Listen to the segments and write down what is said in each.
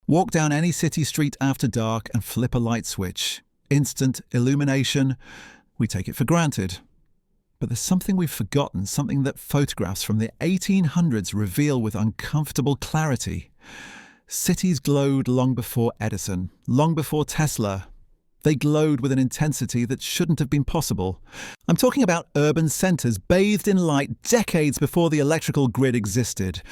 Walk down any city street after dark and flip a light switch. Instant illumination. We take it for granted. But there's something we've forgotten, something that photographs from the 1800s reveal with uncomfortable clarity. Cities glowed long before Edison, long before Tesla. They glowed with an intensity that shouldn't have been possible. I'm talking about urban centres bathed in light decades before the electrical grid existed.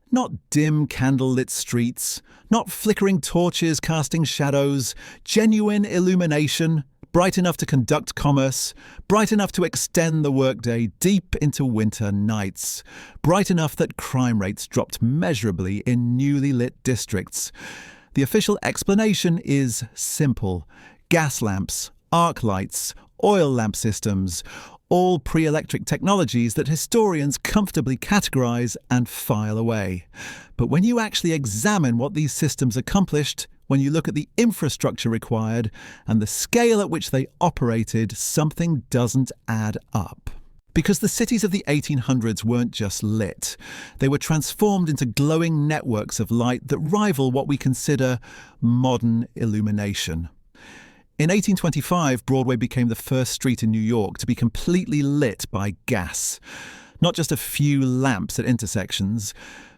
Not dim candle-lit streets, not flickering torches casting shadows, genuine illumination, bright enough to conduct commerce, bright enough to extend the workday deep into winter nights, bright enough that crime rates dropped measurably in newly lit districts. The official explanation is simple. Gas lamps, arc lights, oil lamp systems, all pre-electric technologies that historians comfortably categorize and file away. But when you actually examine what these systems accomplished, when you look at the infrastructure required and the scale at which they operated, something doesn't add up. Because the cities of the 1800s weren't just lit. They were transformed into glowing networks of light that rival what we consider modern illumination. In 1825, Broadway became the first street in New York to be completely lit by gas. Not just a few lamps at intersections,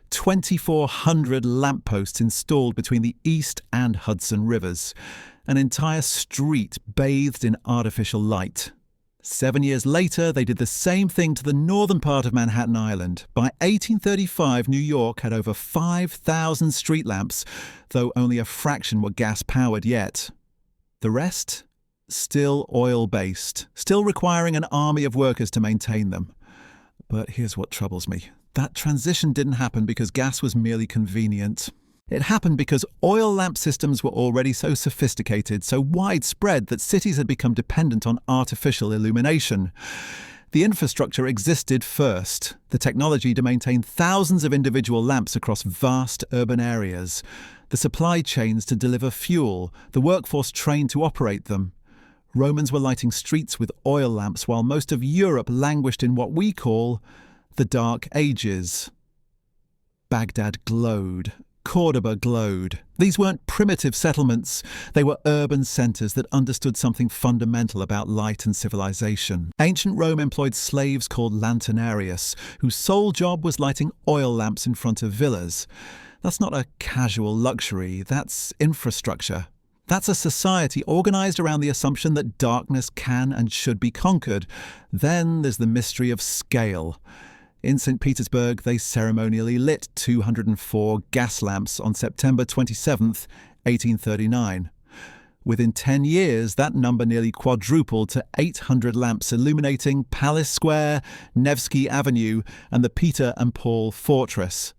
2,400 lampposts installed between the East and Hudson rivers. An entire street bathed in artificial light. 7 years later, they did the same thing to the northern part of Manhattan Island. By 1835, New York had over 5,000 street lamps, though only a fraction were gas-powered yet. The rest? Still oil-based, still requiring an army of workers to maintain them. But here's what troubles me. That transition didn't happen because gas was merely convenient. It happened because oil lamp systems were already so sophisticated, so widespread that cities had become dependent on artificial illumination. The infrastructure existed first, the technology to maintain thousands of individual lamps across vast urban areas, the supply chains to deliver fuel, the workforce trained to operate them. Romans were lighting streets with oil lamps while most of Europe languished in what we call the Dark Ages. Baghdad glowed. Cordoba glowed. These weren't primitive settlements. They were urban centres that understood something fundamental about light and civilization. Ancient Rome employed slaves called lanternarius, whose sole job was lighting oil lamps in front of villas. That's not a casual luxury, that's infrastructure. That's a society organised around the assumption that darkness can and should be conquered. Then there's the mystery of scale. In St. Petersburg, they ceremonially lit 204 gas lamps on September 27th, 1839. Within 10 years, that number nearly quadrupled to 800 lamps illuminating Palace Square, Nevsky Avenue, and the Peter and Paul Fortress.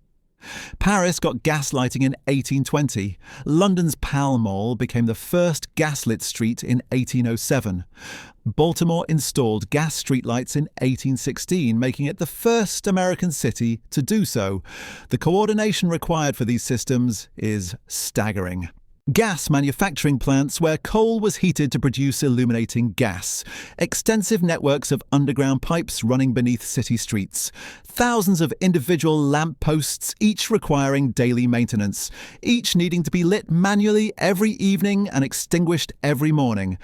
Paris got gas lighting in 1820. London's Pall Mall became the first gaslit street in 1807. Baltimore installed gas streetlights in 1816, making it the first American city to do so. The coordination required for these systems is staggering. Gas manufacturing plants where coal was heated to produce illuminating gas. Extensive networks of underground pipes running beneath city streets. Thousands of individual lamp posts, each requiring daily maintenance. Each needing to be lit manually every evening and extinguished every morning.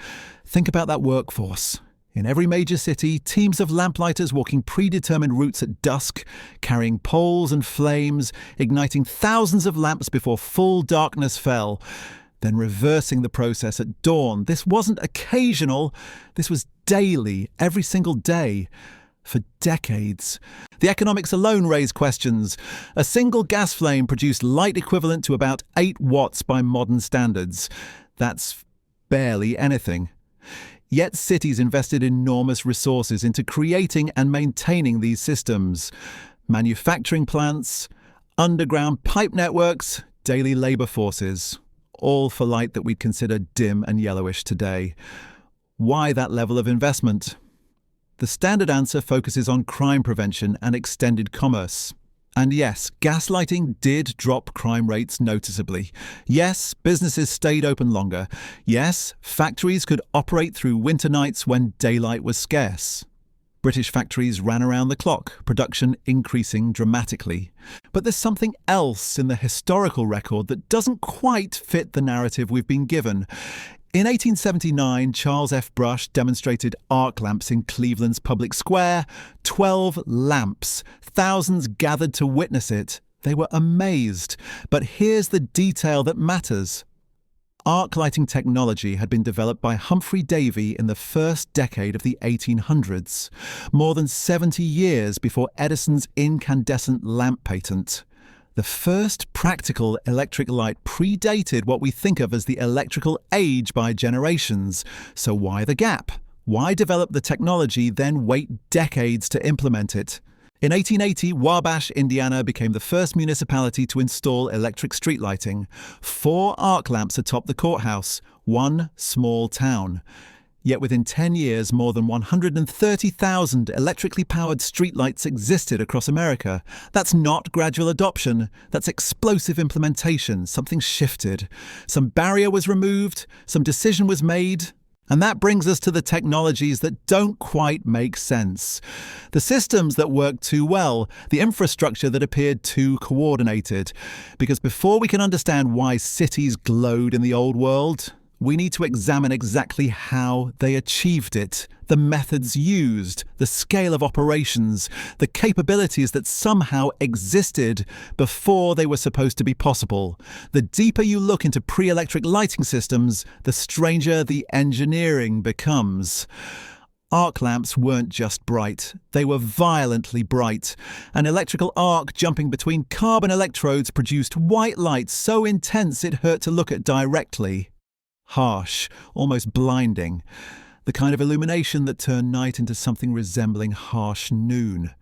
Think about that workforce. In every major city, teams of lamplighters walking predetermined routes at dusk, carrying poles and flames, igniting thousands of lamps before full darkness fell, then reversing the process at dawn. This wasn't occasional, this was daily, every single day, for decades. The economics alone raise questions. A single gas flame produced light equivalent to about 8 watts by modern standards. That's barely anything. Yet cities invested enormous resources into creating and maintaining these systems. Manufacturing plants, underground pipe networks, daily labour forces, all for light that we'd consider dim and yellowish today. Why that level of investment? The standard answer focuses on crime prevention and extended commerce. And yes, gaslighting did drop crime rates noticeably. Yes, businesses stayed open longer. Yes, factories could operate through winter nights when daylight was scarce. British factories ran around the clock, production increasing dramatically. But there's something else in the historical record that doesn't quite fit the narrative we've been given. In 1879, Charles F. Brush demonstrated arc lamps in Cleveland's public square. 12 lamps. Thousands gathered to witness it. They were amazed. But here's the detail that matters. Arc lighting technology had been developed by Humphrey Davy in the first decade of the 1800s, more than 70 years before Edison's incandescent lamp patent. The first practical electric light predated what we think of as the electrical age by generations. So why the gap? Why develop the technology, then wait decades to implement it? In 1880, Wabash, Indiana became the first municipality to install electric street lighting. 4 arc lamps atop the courthouse, one small town. Yet within 10 years, more than 130,000 electrically powered streetlights existed across America. That's not gradual adoption, that's explosive implementation. Something shifted. Some barrier was removed, some decision was made. And that brings us to the technologies that don't quite make sense. The systems that work too well, the infrastructure that appeared too coordinated. Because before we can understand why cities glowed in the old world, we need to examine exactly how they achieved it, the methods used, the scale of operations, the capabilities that somehow existed before they were supposed to be possible. The deeper you look into pre-electric lighting systems, the stranger the engineering becomes. Arc lamps weren't just bright, they were violently bright. An electrical arc jumping between carbon electrodes produced white light so intense it hurt to look at directly. Harsh, almost blinding. The kind of illumination that turned night into something resembling harsh noon.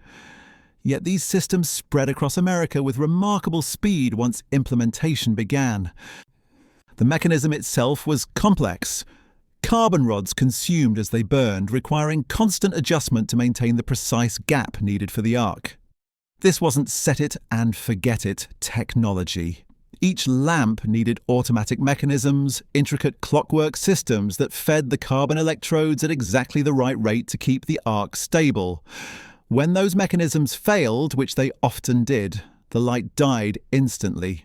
Yet these systems spread across America with remarkable speed once implementation began. The mechanism itself was complex. Carbon rods consumed as they burned, requiring constant adjustment to maintain the precise gap needed for the arc. This wasn't set it and forget it technology. Each lamp needed automatic mechanisms, intricate clockwork systems that fed the carbon electrodes at exactly the right rate to keep the arc stable. When those mechanisms failed, which they often did, the light died instantly.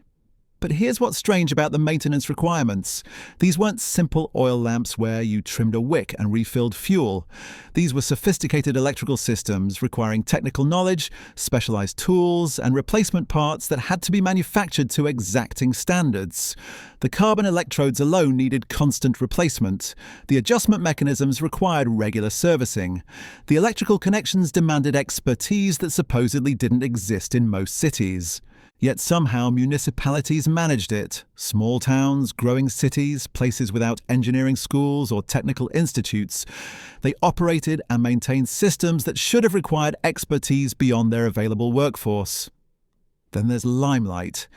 But here's what's strange about the maintenance requirements. These weren't simple oil lamps where you trimmed a wick and refilled fuel. These were sophisticated electrical systems requiring technical knowledge, specialized tools, and replacement parts that had to be manufactured to exacting standards. The carbon electrodes alone needed constant replacement. The adjustment mechanisms required regular servicing. The electrical connections demanded expertise that supposedly didn't exist in most cities. Yet somehow municipalities managed it. Small towns, growing cities, places without engineering schools or technical institutes. They operated and maintained systems that should have required expertise beyond their available workforce. Then there's limelight.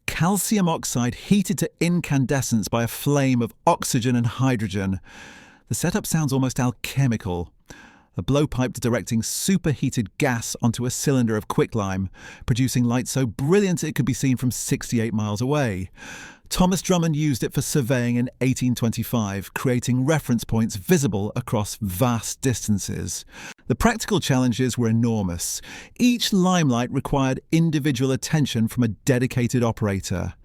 Calcium oxide heated to incandescence by a flame of oxygen and hydrogen. The setup sounds almost alchemical. A blowpipe directing superheated gas onto a cylinder of quicklime, producing light so brilliant it could be seen from 68 miles away. Thomas Drummond used it for surveying in 1825, creating reference points visible across vast distances. The practical challenges were enormous. Each limelight required individual attention from a dedicated operator.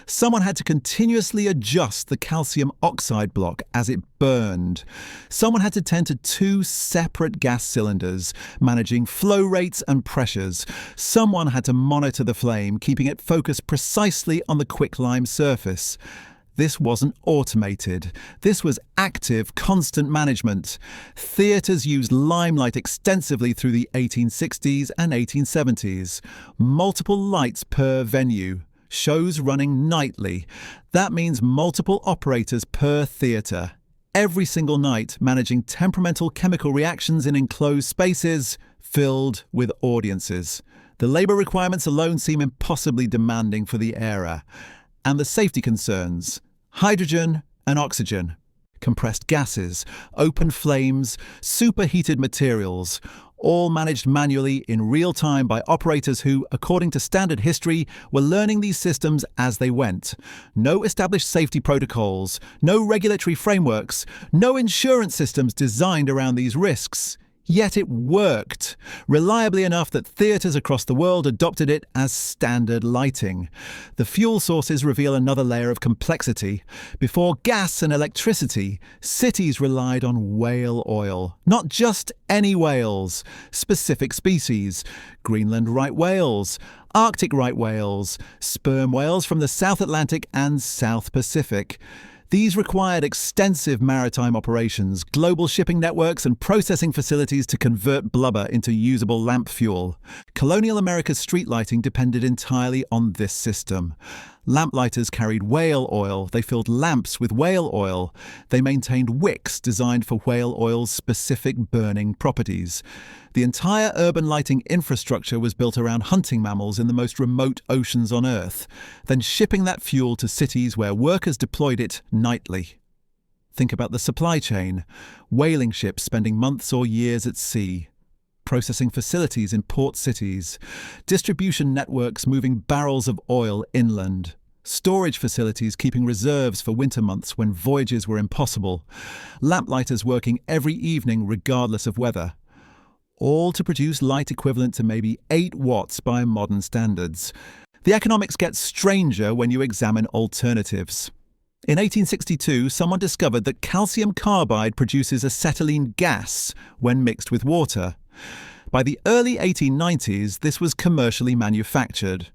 Someone had to continuously adjust the calcium oxide block as it burned. Someone had to tend to 2 separate gas cylinders, managing flow rates and pressures. Someone had to monitor the flame, keeping it focused precisely on the quicklime surface. This wasn't automated. This was active, constant management. Theatres used limelight extensively through the 1860s and 1870s. Multiple lights per venue. Shows running nightly. That means multiple operators per theatre. Every single night managing temperamental chemical reactions in enclosed spaces filled with audiences. The labour requirements alone seem impossibly demanding for the era. And the safety concerns. Hydrogen and oxygen. Compressed gases, open flames, superheated materials, all managed manually in real time by operators who, according to standard history, were learning these systems as they went. No established safety protocols, no regulatory frameworks, no insurance systems designed around these risks. Yet it worked, reliably enough that theatres across the world adopted it as standard lighting. The fuel sources reveal another layer of complexity. Before gas and electricity, cities relied on whale oil. Not just any whales, specific species. Greenland right whales, Arctic right whales, sperm whales from the South Atlantic and South Pacific. These required extensive maritime operations, global shipping networks, and processing facilities to convert blubber into usable lamp fuel. Colonial America's street lighting depended entirely on this system. Lamplighters carried whale oil. They filled lamps with whale oil. They maintained wicks designed for whale oil's specific burning properties. The entire urban lighting infrastructure was built around hunting mammals in the most remote oceans on Earth, then shipping that fuel to cities where workers deployed it nightly. Think about the supply chain. Whaling ships spending months or years at sea. Processing facilities in port cities, distribution networks moving barrels of oil inland, storage facilities keeping reserves for winter months when voyages were impossible, lamplighters working every evening regardless of weather, all to produce light equivalent to maybe 8 watts by modern standards. The economics get stranger when you examine alternatives. In 1862, someone discovered that calcium carbide produces acetylene gas when mixed with water. By the early 1890s, this was commercially manufactured.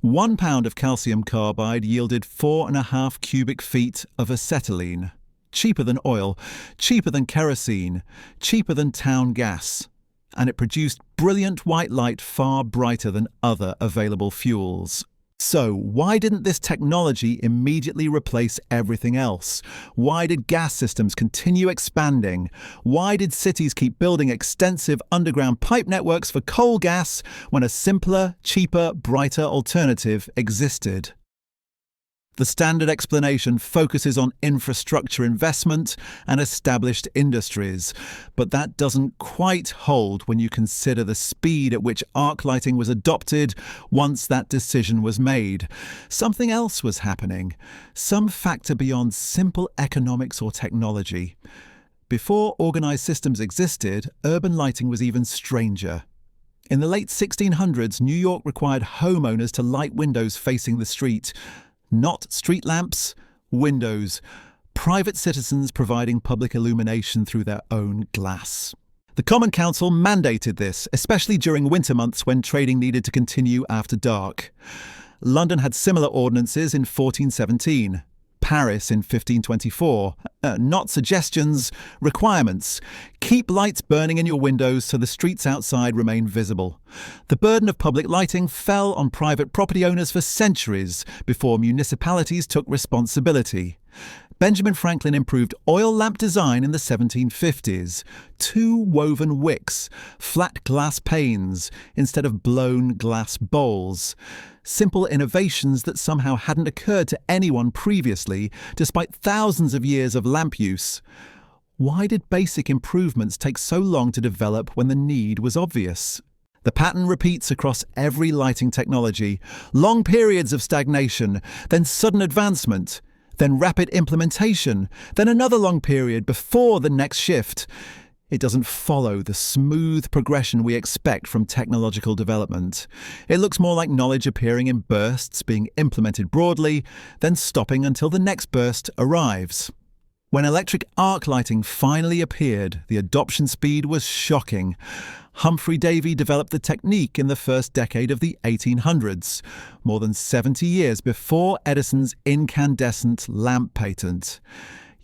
1 pound of calcium carbide yielded 4.5 cubic feet of acetylene. Cheaper than oil, cheaper than kerosene, cheaper than town gas. And it produced brilliant white light far brighter than other available fuels. So, why didn't this technology immediately replace everything else? Why did gas systems continue expanding? Why did cities keep building extensive underground pipe networks for coal gas when a simpler, cheaper, brighter alternative existed? The standard explanation focuses on infrastructure investment and established industries, but that doesn't quite hold when you consider the speed at which arc lighting was adopted once that decision was made. Something else was happening, some factor beyond simple economics or technology. Before organized systems existed, urban lighting was even stranger. In the late 1600s, New York required homeowners to light windows facing the street. Not street lamps, windows, private citizens providing public illumination through their own glass. The Common Council mandated this, especially during winter months when trading needed to continue after dark. London had similar ordinances in 1417. Paris in 1524. Not suggestions, requirements. Keep lights burning in your windows so the streets outside remain visible. The burden of public lighting fell on private property owners for centuries before municipalities took responsibility. Benjamin Franklin improved oil lamp design in the 1750s. 2 woven wicks, flat glass panes instead of blown glass bowls. Simple innovations that somehow hadn't occurred to anyone previously, despite thousands of years of lamp use. Why did basic improvements take so long to develop when the need was obvious? The pattern repeats across every lighting technology. Long periods of stagnation, then sudden advancement, then rapid implementation, then another long period before the next shift. It doesn't follow the smooth progression we expect from technological development. It looks more like knowledge appearing in bursts, being implemented broadly, then stopping until the next burst arrives. When electric arc lighting finally appeared, the adoption speed was shocking. Humphrey Davy developed the technique in the first decade of the 1800s, more than 70 years before Edison's incandescent lamp patent.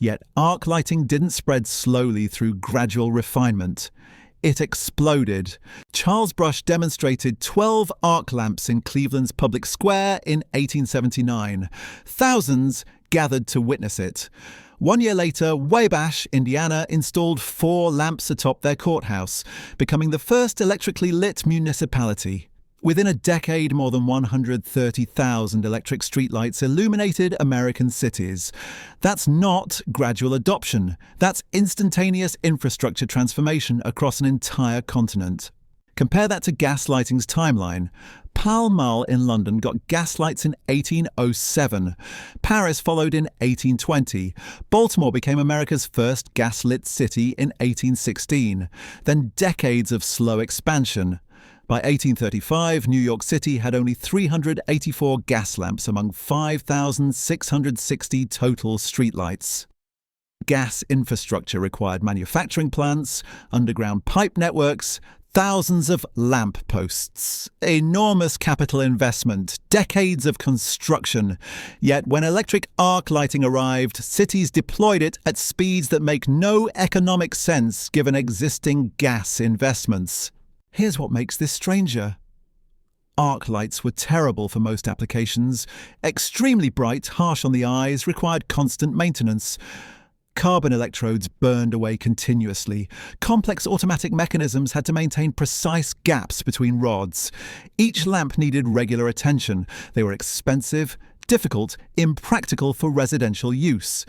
Yet arc lighting didn't spread slowly through gradual refinement. It exploded. Charles Brush demonstrated 12 arc lamps in Cleveland's public square in 1879. Thousands gathered to witness it. 1 year later, Wabash, Indiana, installed 4 lamps atop their courthouse, becoming the first electrically lit municipality. Within a decade, more than 130,000 electric streetlights illuminated American cities. That's not gradual adoption. That's instantaneous infrastructure transformation across an entire continent. Compare that to gas lighting's timeline. Pall Mall in London got gaslights in 1807. Paris followed in 1820. Baltimore became America's first gaslit city in 1816. Then decades of slow expansion. By 1835, New York City had only 384 gas lamps among 5,660 total streetlights. Gas infrastructure required manufacturing plants, underground pipe networks, thousands of lamp posts, enormous capital investment, decades of construction. Yet when electric arc lighting arrived, cities deployed it at speeds that make no economic sense given existing gas investments. Here's what makes this stranger. Arc lights were terrible for most applications. Extremely bright, harsh on the eyes, required constant maintenance. Carbon electrodes burned away continuously. Complex automatic mechanisms had to maintain precise gaps between rods. Each lamp needed regular attention. They were expensive, difficult, impractical for residential use.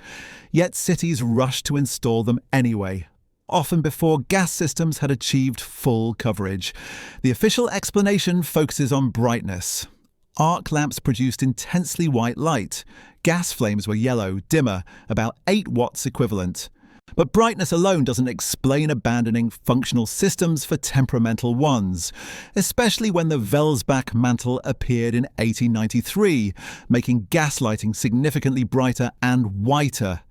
Yet cities rushed to install them anyway, often before gas systems had achieved full coverage. The official explanation focuses on brightness. Arc lamps produced intensely white light. Gas flames were yellow, dimmer, about 8 watts equivalent. But brightness alone doesn't explain abandoning functional systems for temperamental ones, especially when the Welsbach mantle appeared in 1893, making gaslighting significantly brighter and whiter.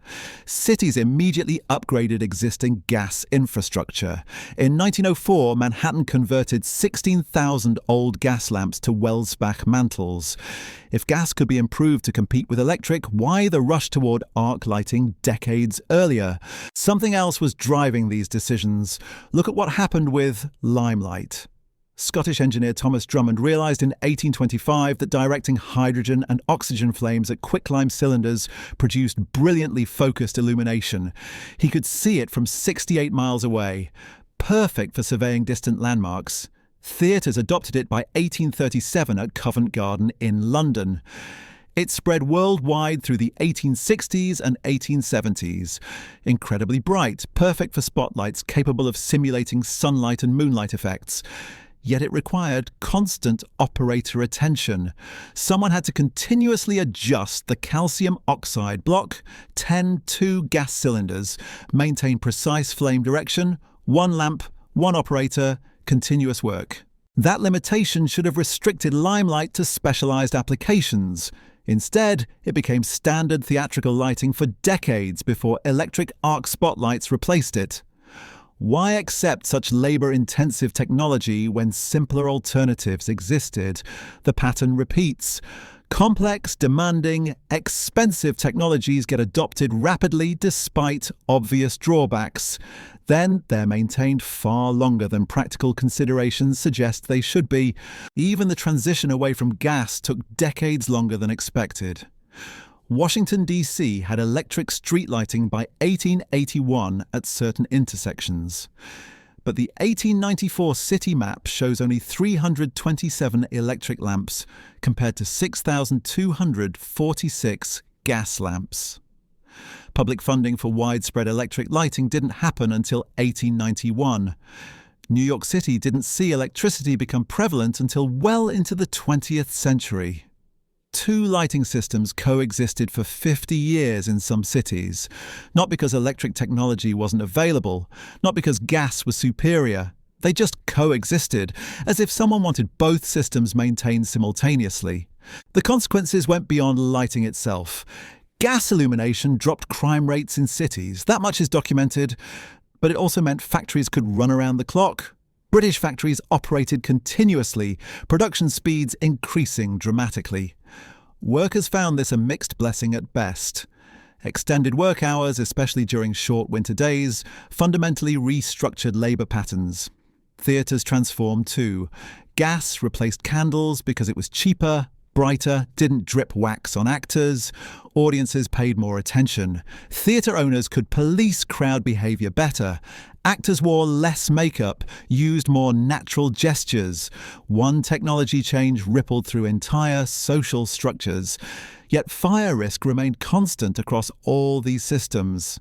Cities immediately upgraded existing gas infrastructure. In 1904, Manhattan converted 16,000 old gas lamps to Welsbach mantles. If gas could be improved to compete with electric, why the rush toward arc lighting decades earlier? Something else was driving these decisions. Look at what happened with limelight. Scottish engineer Thomas Drummond realised in 1825 that directing hydrogen and oxygen flames at quicklime cylinders produced brilliantly focused illumination. He could see it from 68 miles away. Perfect for surveying distant landmarks. Theatres adopted it by 1837 at Covent Garden in London. It spread worldwide through the 1860s and 1870s. Incredibly bright, perfect for spotlights capable of simulating sunlight and moonlight effects. Yet it required constant operator attention. Someone had to continuously adjust the calcium oxide block, 10 2-gas cylinders, maintain precise flame direction, one lamp, one operator, continuous work. That limitation should have restricted limelight to specialized applications. Instead, it became standard theatrical lighting for decades before electric arc spotlights replaced it. Why accept such labor-intensive technology when simpler alternatives existed? The pattern repeats. Complex, demanding, expensive technologies get adopted rapidly despite obvious drawbacks. Then they're maintained far longer than practical considerations suggest they should be. Even the transition away from gas took decades longer than expected. Washington, D.C. had electric street lighting by 1881 at certain intersections. But the 1894 city map shows only 327 electric lamps compared to 6,246 gas lamps. Public funding for widespread electric lighting didn't happen until 1891. New York City didn't see electricity become prevalent until well into the 20th century. Two lighting systems coexisted for 50 years in some cities, not because electric technology wasn't available, not because gas was superior. They just coexisted, as if someone wanted both systems maintained simultaneously. The consequences went beyond lighting itself. Gas illumination dropped crime rates in cities, that much is documented, but it also meant factories could run around the clock. British factories operated continuously, production speeds increasing dramatically. Workers found this a mixed blessing at best. Extended work hours, especially during short winter days, fundamentally restructured labour patterns. Theatres transformed too. Gas replaced candles because it was cheaper, brighter, didn't drip wax on actors. Audiences paid more attention. Theatre owners could police crowd behaviour better. Actors wore less makeup, used more natural gestures. One technology change rippled through entire social structures. Yet fire risk remained constant across all these systems.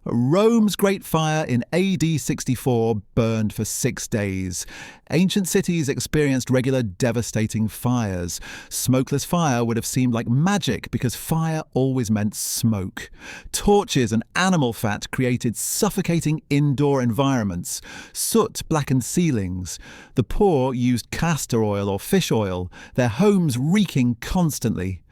Rome's Great Fire in AD 64 burned for 6 days. Ancient cities experienced regular devastating fires. Smokeless fire would have seemed like magic because fire always meant smoke. Torches and animal fat created suffocating indoor environments. Soot blackened ceilings. The poor used castor oil or fish oil, their homes reeking constantly.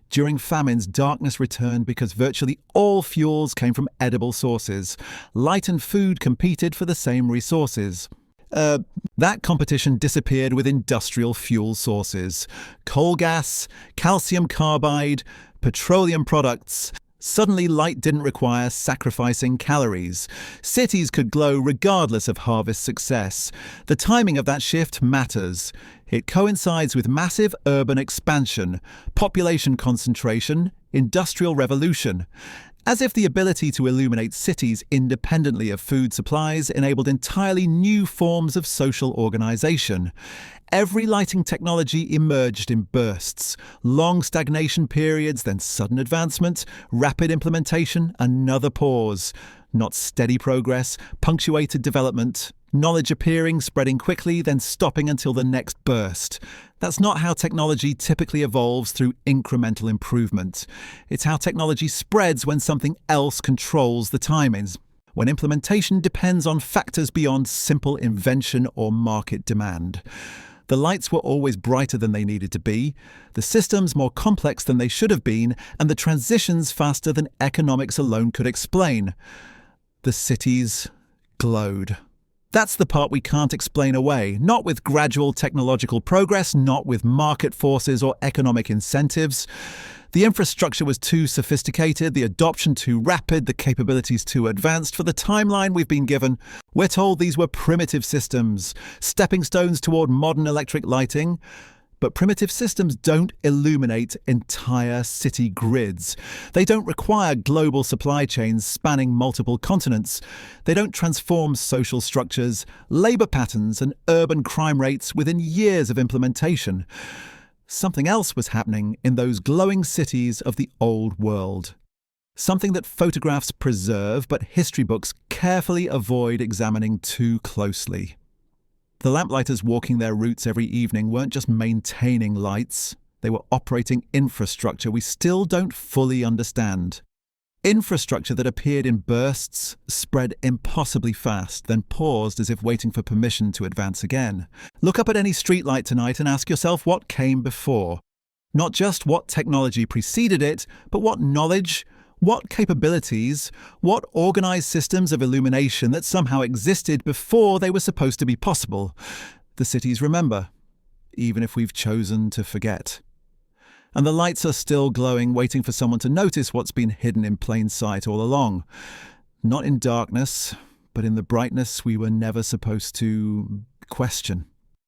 During famines, darkness returned because virtually all fuels came from edible sources. Light and food competed for the same resources. That competition disappeared with industrial fuel sources. Coal gas, calcium carbide, petroleum products. Suddenly, light didn't require sacrificing calories. Cities could glow regardless of harvest success. The timing of that shift matters. It coincides with massive urban expansion, population concentration, industrial revolution. As if the ability to illuminate cities independently of food supplies enabled entirely new forms of social organization. Every lighting technology emerged in bursts. Long stagnation periods, then sudden advancement, rapid implementation, another pause. Not steady progress, punctuated development. Knowledge appearing, spreading quickly, then stopping until the next burst. That's not how technology typically evolves through incremental improvement. It's how technology spreads when something else controls the timings, when implementation depends on factors beyond simple invention or market demand. The lights were always brighter than they needed to be, the systems more complex than they should have been, and the transitions faster than economics alone could explain. The cities glowed. That's the part we can't explain away, not with gradual technological progress, not with market forces or economic incentives. The infrastructure was too sophisticated, the adoption too rapid, the capabilities too advanced for the timeline we've been given. We're told these were primitive systems, stepping stones toward modern electric lighting. But primitive systems don't illuminate entire city grids. They don't require global supply chains spanning multiple continents. They don't transform social structures, labor patterns, and urban crime rates within years of implementation. Something else was happening in those glowing cities of the old world. Something that photographs preserve, but history books carefully avoid examining too closely. The lamplighters walking their routes every evening weren't just maintaining lights, they were operating infrastructure we still don't fully understand. Infrastructure that appeared in bursts, spread impossibly fast, then paused as if waiting for permission to advance again. Look up at any streetlight tonight and ask yourself what came before. Not just what technology preceded it, but what knowledge, what capabilities, what organized systems of illumination that somehow existed before they were supposed to be possible. The cities remember, even if we've chosen to forget. And the lights are still glowing, waiting for someone to notice what's been hidden in plain sight all along. Not in darkness, but in the brightness we were never supposed to question.